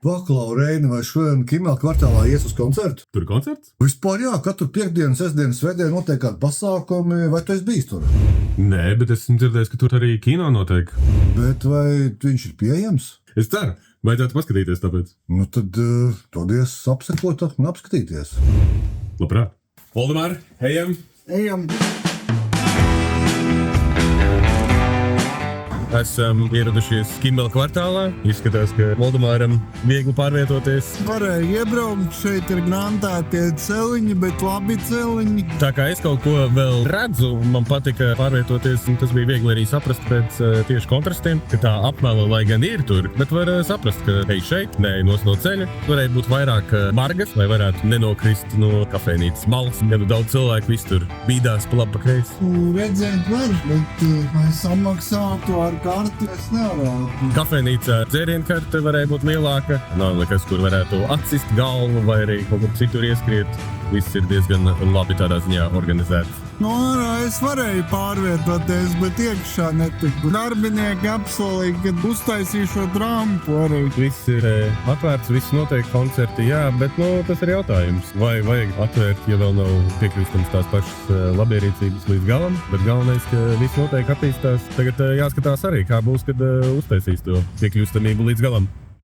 Paklau, Reini, vai šodien Kimēla kvartālā ies uz koncertu? Tur koncerts? Vispār jā, katru piekdienu, sestdienu, svētdienu notiek kādi pasākumi, vai tu esi bijis tur? Nē, bet esmu dzirdējis, ka tur arī kino notiek. Bet vai viņš ir pieejams? Es ceru, vajadzētu paskatīties tāpēc. Nu tad dodies apsekot un apskatīties. Labprāt. Voldemār, ejam! Ejam! Esam ieradušies Kimēla kvartālā. Izskatās, ka Voldemāram viegli pārvietoties. Varēja iebraukt, šeit ir grantētie celiņi, bet labi celiņi. Tā kā es kaut ko vēl redzu, man patika pārvietoties, un tas bija viegli arī saprast pēc tieši kontrastiem, ka tā apmela, lai gan ir tur, bet var saprast, ka ej šeit, nē, no ceļa. Varētu būt vairāk margas, lai varētu nenokrist no kafejnīcas malas, ja nu daudz cilvēku visur bīdās pa labi pa kreisi. Redzēt var, bet lai samaksātu ar karti, es nevarētu. Kafejnīcā dzērienu varēja būt lielāka, nav nekas, kur varētu atsist galvu vai arī kaut kur citur ieskriet. Viss ir diezgan labi tādā ziņā organizēts. No ārā es varēju pārvietoties, bet iekšā netiku. Darbinieki apsolīja, ka uztaisīšot rampu arī. Viss ir atvērts, viss notiek koncerti, jā, bet tas ir jautājums. Vai vajag atvērt, ja vēl nav piekļūstams tās pašas labierīcības līdz galam, bet galvenais, ka viss notiek attīstās. Tagad jāskatās arī, kā būs, kad uztaisīs to piekļūstamību līdz galam.